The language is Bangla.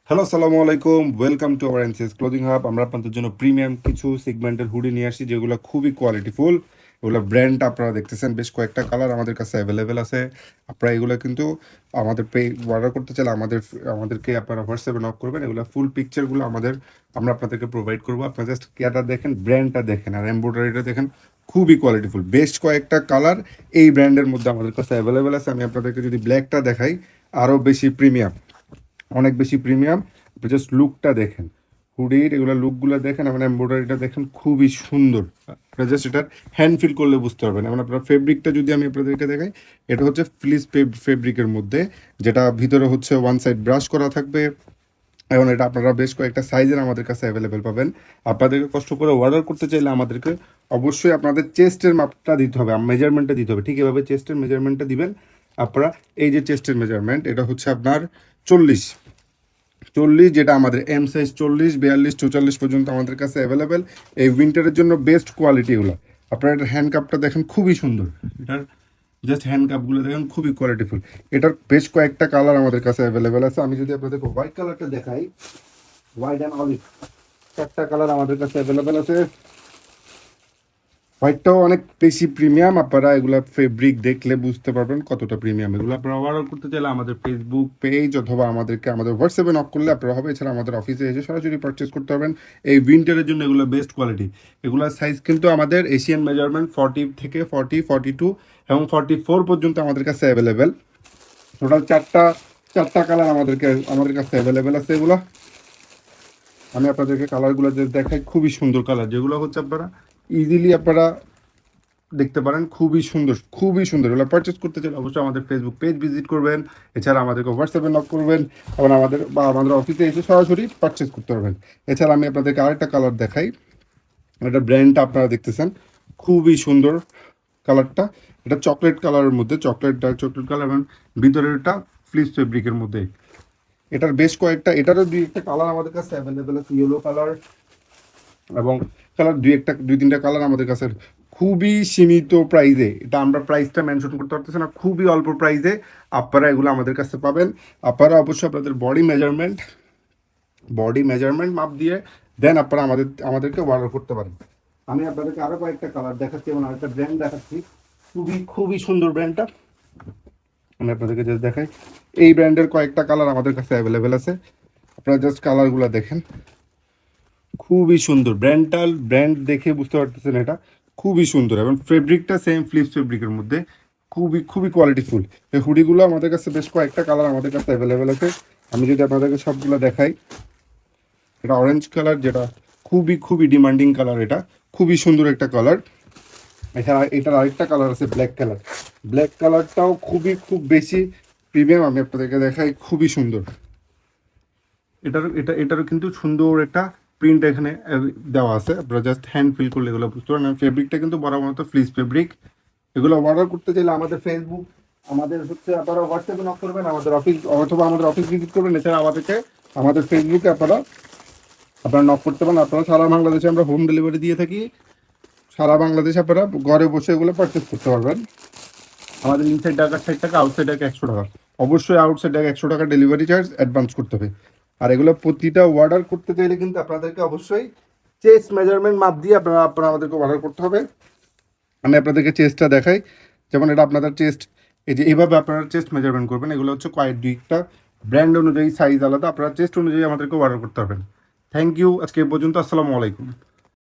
হ্যালো, আসসালামু আলাইকুম। Welcome to our NCS clothing hub. আমরা আপনাদের জন্য প্রিমিয়াম কিছু সেগমেন্টের হুডি নিয়ে আসি, যেগুলো খুবই কোয়ালিটিফুল। এগুলো ব্র্যান্ড আপনারা দেখতেছেন, বেশ কয়েকটা কালার আমাদের কাছে অ্যাভেলেবেল আছে। আপনারা এগুলো কিন্তু আমাদের অর্ডার করতে চাইলে আমাদেরকে আপনারা হোয়াটসঅ্যাপে নক করবেন। এগুলো ফুল পিকচারগুলো আমরা আপনাদেরকে প্রোভাইড করবো। আপনারা জাস্ট কেয়ারটা দেখেন, ব্র্যান্ডটা দেখেন, আর এমব্রয়ডারিটা দেখেন, খুবই কোয়ালিটিফুল। বেশ কয়েকটা কালার এই ব্র্যান্ডের মধ্যে আমাদের কাছে অ্যাভেলেবেল আছে। আমি আপনাদেরকে যদি ব্ল্যাকটা দেখাই, আরও বেশি প্রিমিয়াম, অনেক বেশি প্রিমিয়াম। আপনি জাস্ট লুকটা দেখেন, হুডির এগুলো লুকগুলো দেখেন, এবং এমব্রয়ডারিটা দেখেন, খুবই সুন্দর। আপনার জাস্ট এটার হ্যান্ড ফিল করলে বুঝতে পারবেন। এবং আপনার ফেব্রিকটা যদি আমি আপনাদেরকে দেখাই, এটা হচ্ছে ফ্লিস ফেব্রিকের মধ্যে, যেটা ভিতরে হচ্ছে ওয়ান সাইড ব্রাশ করা থাকবে। এবং এটা আপনারা বেশ কয়েকটা সাইজের আমাদের কাছে অ্যাভেলেবেল পাবেন। আপনাদেরকে কষ্ট করে অর্ডার করতে চাইলে আমাদেরকে অবশ্যই আপনাদের চেস্টের মাপটা দিতে হবে, মেজারমেন্টটা দিতে হবে। ঠিক এভাবে চেস্টের মেজারমেন্টটা দিবেন আপনারা। এই যে চেস্টের মেজারমেন্ট, এটা হচ্ছে আপনার 40 40, যেটা আমাদের এম সাইজ 40, 42, 44 পর্যন্ত আমাদের কাছে অ্যাভেলেবেল। এই উইন্টারের জন্য বেস্ট কোয়ালিটি এগুলো। আপনারা এটার হ্যান্ড কাপটা দেখেন, খুবই সুন্দর। এটার জাস্ট হ্যান্ড কাপগুলো দেখেন, খুবই কোয়ালিটিফুল। এটার বেশ কয়েকটা কালার আমাদের কাছে অ্যাভেলেবেল আছে। আমি যদি আপনাদেরকে হোয়াইট কালারটা দেখাই, হোয়াইট অ্যান্ড অলিভ, চারটা কালার আমাদের কাছে অ্যাভেলেবেল আছে। হোয়াইটটাও অনেক বেশি প্রিমিয়াম। আপনারা এগুলা ফেব্রিক দেখলে বুঝতে পারবেন কতটা প্রিমিয়াম। এগুলো আপনারা অর্ডার করতে চাইলে আমাদের ফেসবুক পেজ অথবা আমাদের হোয়াটসঅ্যাপে নক করলে আপনারা হবে। এছাড়া আমাদের অফিসে এসে সরাসরি পারচেস করতে পারবেন। এই উইন্টারের জন্য এগুলো বেস্ট কোয়ালিটি। এগুলোর সাইজ কিন্তু আমাদের এশিয়ান মেজারমেন্ট 40 থেকে 40, 42 এবং 44 পর্যন্ত আমাদের কাছে অ্যাভেলেবেল। টোটাল চারটা কালার আমাদের কাছে অ্যাভেলেবেল আছে। এগুলো আমি আপনাদেরকে কালারগুলো যে দেখাই, খুবই সুন্দর কালার, যেগুলো হচ্ছে আপনারা ইজিলি আপনারা দেখতে পারেন। খুবই সুন্দর, খুবই সুন্দর। এগুলো পারচেস করতে চাইলে অবশ্যই আমাদের ফেসবুক পেজ ভিজিট করবেন। এছাড়া আমাদেরকে হোয়াটসঅ্যাপে নক করবেন, এবং আমাদের অফিসে এসে সরাসরি পারচেস করতে পারবেন। এছাড়া আমি আপনাদেরকে আরেকটা কালার দেখাই। এটা ব্র্যান্ডটা আপনারা দেখতেছেন, খুবই সুন্দর কালারটা। এটা চকলেট কালারের মধ্যে, ডার্ক চকলেট কালার, এবং ভিতরেরটা ফ্লিস ফেব্রিকের মধ্যে। এটার বেশ কয়েকটা, এটারও দুই একটা কালার আমাদের কাছে অ্যাভেলেবেল আছে, ইয়েলো কালার এবং কালার দুই তিনটা কালার আমাদের কাছে। খুবই সীমিত প্রাইজে, এটা আমরা প্রাইসটা মেনশন করতে পারতেছি না, খুবই অল্প প্রাইজে আপনারা এগুলো আমাদের কাছে পাবেন। আপনারা অবশ্যই আপনাদের বডি মেজারমেন্ট মাপ দিয়ে দেন আপনারা আমাদেরকে অর্ডার করতে পারেন। আমি আপনাদেরকে আরও কয়েকটা কালার দেখাচ্ছি এবং আরেকটা ব্র্যান্ড দেখাচ্ছি। খুবই খুবই সুন্দর ব্র্যান্ডটা। আমি আপনাদেরকে জাস্ট দেখাই, এই ব্র্যান্ডের কয়েকটা কালার আমাদের কাছে অ্যাভেলেবেল আছে। আপনারা জাস্ট কালারগুলো দেখেন, খুবই সুন্দর। ব্র্যান্ড দেখে বুঝতে পারতেছেন, এটা খুবই সুন্দর। এবং ফেব্রিকটা সেম ফ্লিপস ফেব্রিকের মধ্যে, খুবই খুবই কোয়ালিটিফুল। এই হুডিগুলো আমাদের কাছে বেশ কয়েকটা কালার আমাদের কাছে অ্যাভেলেবেল আছে। আমি যদি আপনাদেরকে সবগুলো দেখাই, এটা অরেঞ্জ কালার, যেটা খুবই খুবই ডিমান্ডিং কালার। এটা খুবই সুন্দর একটা কালার। এছাড়া এটার আরেকটা কালার আছে ব্ল্যাক কালারটাও খুব বেশি প্রিমিয়াম। আমি আপনাদেরকে দেখাই, খুবই সুন্দর। এটারও কিন্তু সুন্দর একটা প্রিন্ট এখানে দেওয়া আছে। আপনারা জাস্ট হ্যান্ড ফিল করলে এগুলো বুঝতে পারেন। ফেব্রিকটা কিন্তু বরাবর ফ্লিস ফেব্রিক। এগুলো অর্ডার করতে চাইলে আমাদের ফেসবুক, আমাদের হচ্ছে আপনারা হোয়াটসঅ্যাপে নক করবেন, আমাদের অফিস ভিজিট করবেন। এছাড়া আমাদের ফেসবুকে আপনারা নক করতে পারেন। আপনারা সারা বাংলাদেশে আমরা হোম ডেলিভারি দিয়ে থাকি। সারা বাংলাদেশে আপনারা ঘরে বসে এগুলো পারচেস করতে পারবেন। আমাদের ইনসাইড ঢাকা 60 টাকা, আউটসাইড ঢাকা 100 টাকা। অবশ্যই আউটসাইড ঢাকা 100 টাকা ডেলিভারি চার্জ অ্যাডভান্স করতে হবে। আর এগুলো প্রতিটা অর্ডার করতে চাইলে কিন্তু আপনাদেরকে অবশ্যই চেস্ট মেজারমেন্ট মাপ দিয়ে আপনারা আমাদেরকে অর্ডার করতে হবে। আমি আপনাদেরকে চেস্টটা দেখাই। যেমন এটা আপনাদের চেস্ট, এই যে এইভাবে আপনারা চেস্ট মেজারমেন্ট করবেন। এগুলো হচ্ছে দুইটা ব্র্যান্ড অনুযায়ী সাইজ আলাদা। আপনারা চেস্ট অনুযায়ী আমাদেরকে অর্ডার করতে পারবেন। Thank you. আজকে এ পর্যন্ত। আসসালামু আলাইকুম।